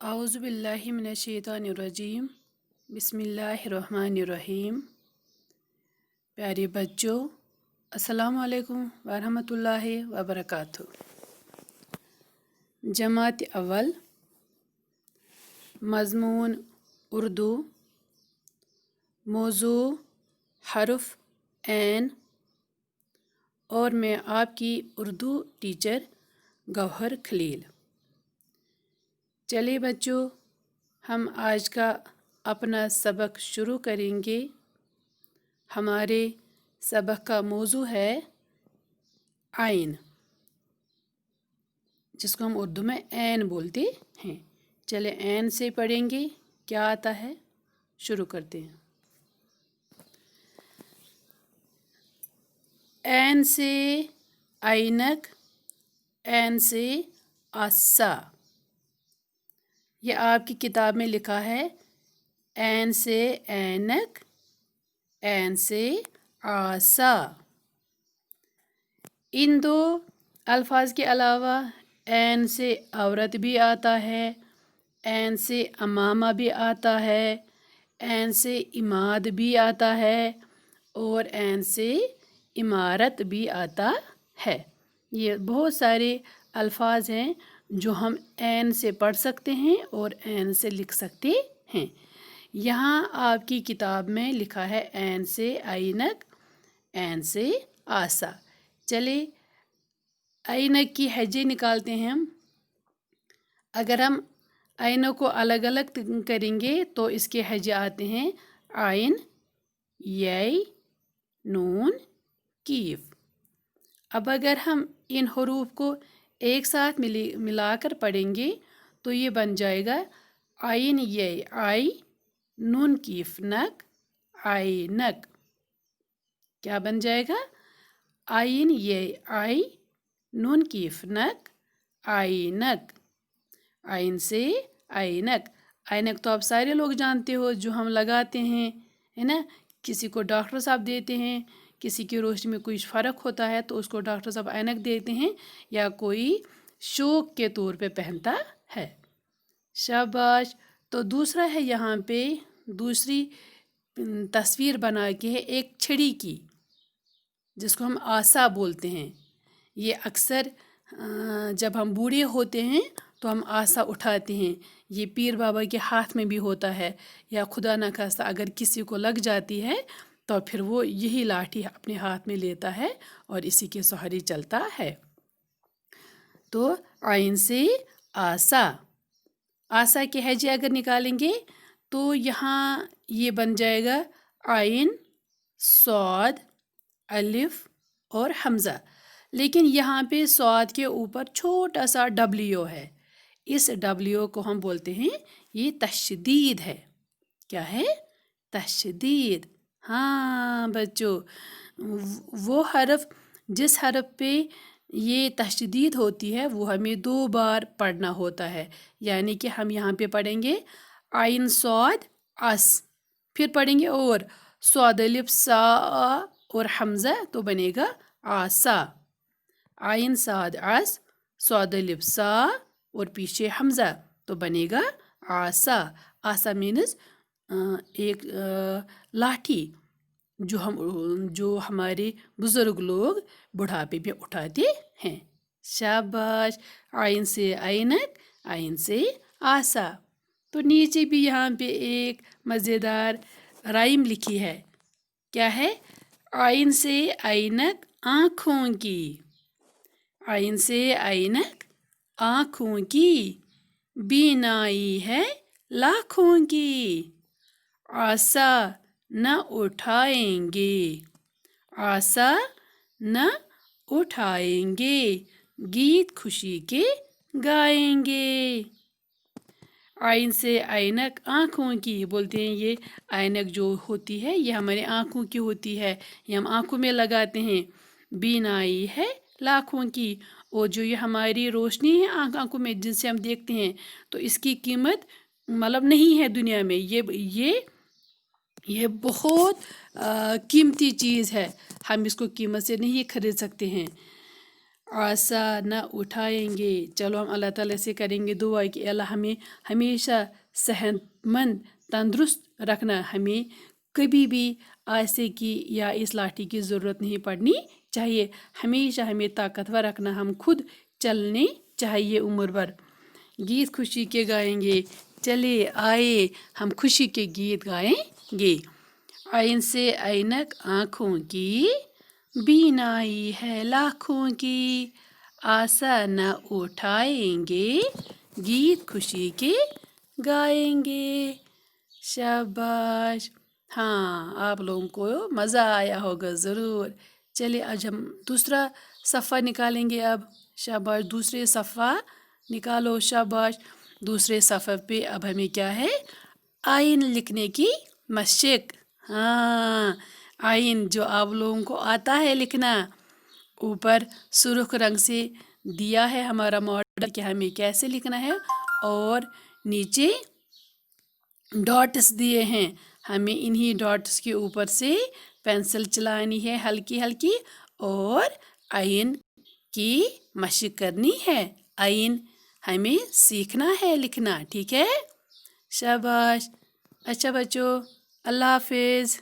आउज़ु बिल्लाहि मिनश्शैतानिर्रजीम बिस्मिल्लाहिर्रहमानिर्रहीम। प्यारे बच्चों, अस्सलामु अलैकुम वरहमतुल्लाहि वबरकातुहू। जमात अव्वल, मज़मून उर्दू, मौज़ू हर्फ ऐन, और मैं आपकी उर्दू टीचर गौहर खलील। चलिए बच्चों, हम आज का अपना सबक शुरू करेंगे। हमारे सबक का मौजू है आइन, जिसको हम उर्दू में ऐन बोलते हैं। चले ऐन से पढ़ेंगे, क्या आता है, शुरू करते हैं। ऐन से ऐनक, ऐन से आसा। यह आपकी किताब में लिखा है ऐन से ऐनक, ऐन से आसा। इन दो अल्फाज के अलावा ऐन से औरत भी आता है, ऐन से अमामा भी आता है, ऐन से इमाद भी आता है, और ऐन से इमारत भी आता है। ये बहुत सारे अल्फाज हैं जो हम ऐन से पढ़ सकते हैं और ऐन से लिख सकते हैं। यहाँ आपकी किताब में लिखा है ऐन से ऐनक, ऐन से आसा। चले ऐनक की हैजे निकालते हैं हम। अगर हम ऐनक को अलग अलग करेंगे तो इसके हैजे आते हैं आइन, यै, नून, कीफ। अब अगर हम इन हरूफ को एक साथ मिलाकर पढ़ेंगे तो ये बन जाएगा आइन यै आई, नून कीफ नक, आइनक। क्या बन जाएगा? आइन यै आई, नून कीफ नक, आइनक। आइन से आइनक। आइनक तो आप सारे लोग जानते हो, जो हम लगाते हैं, है ना। किसी को डॉक्टर साहब देते हैं, किसी की रोशनी में कुछ फ़र्क होता है तो उसको डॉक्टर साहब ऐनक देते हैं, या कोई शौक के तौर पे पहनता है। शाबाश। तो दूसरा है, यहाँ पे दूसरी तस्वीर बना के है एक छड़ी की, जिसको हम आसा बोलते हैं। ये अक्सर जब हम बूढ़े होते हैं तो हम आसा उठाते हैं। ये पीर बाबा के हाथ में भी होता है, या खुदा न खास्ता अगर किसी को लग जाती है तो फिर वो यही लाठी अपने हाथ में लेता है और इसी के सहारे चलता है। तो आइन से आसा। आसा के हैजे अगर निकालेंगे तो यहाँ ये बन जाएगा आइन, सौद, अलिफ और हमज़ा। लेकिन यहाँ पे सौद के ऊपर छोटा सा डब्ल्यू है। इस डब्ल्यू को हम बोलते हैं ये तशदीद है। क्या है? तशदीद। हाँ बच्चों, वो हरफ जिस हरफ पे ये तशदीद होती है वो हमें 2 बार पढ़ना होता है। यानी कि हम यहाँ पे पढ़ेंगे आइन सौद अस, फिर पढ़ेंगे और सौद अलिफ सा और हमज़ा, तो बनेगा आसा। आइन साद अस, सौद अलिफ सा और पीछे हमज़ा, तो बनेगा आसा। आसा मीन्स एक लाठी जो हमारे बुज़ुर्ग लोग बुढ़ापे में उठाते हैं। शाबाश। आइन से ऐनक, आइन से आसा। तो नीचे भी यहाँ पे एक मज़ेदार राइम लिखी है। क्या है? आइन से ऐनक आँखों की, आइन से ऐनक आँखों की, बीनाई है लाखों की, आसा न उठाएंगे, आसा न उठाएंगे, गीत खुशी के गाएंगे। आइन से ऐनक आँखों की बोलते हैं। ये ऐनक जो होती है ये हमारे आँखों की होती है, ये हम आँखों में लगाते हैं। बीनाई है लाखों की, और जो ये हमारी रोशनी है आँखों में जिनसे हम देखते हैं, तो इसकी कीमत मतलब नहीं है दुनिया में। ये बहुत कीमती चीज़ है, हम इसको कीमत से नहीं खरीद सकते हैं। आशा न उठाएंगे। चलो हम अल्लाह ताला से करेंगे दुआ कि अल्लाह हमें हमेशा सेहतमंद तंदुरुस्त रखना, हमें कभी भी आसे की या इस लाठी की ज़रूरत नहीं पड़नी चाहिए, हमेशा हमें ताकतवर रखना, हम खुद चलने चाहिए उम्र भर। गीत खुशी के गाएंगे, चले आए हम खुशी के गीत गाएंगे। आइन से ऐनक आँखों की, बीनाई है लाखों की, आशा न उठाएंगे, गीत खुशी के गाएंगे। शाबाश। हाँ, आप लोगों को मज़ा आया होगा ज़रूर। चलिए आज हम दूसरा सफ़ा निकालेंगे अब। शाबाश, दूसरे सफ़ा निकालो, शाबाश। दूसरे सफ़े पे अब हमें क्या है, आइन लिखने की मशक। हाँ, आइन जो आप लोगों को आता है लिखना, ऊपर सुर्ख रंग से दिया है हमारा मॉडल कि हमें कैसे लिखना है, और नीचे डॉट्स दिए हैं, हमें इन्हीं डॉट्स के ऊपर से पेंसिल चलानी है हल्की हल्की, और आइन की मशक करनी है। आइन हमें सीखना है लिखना, ठीक है। शाबाश। अच्छा बच्चों, अल्लाह हाफिज़।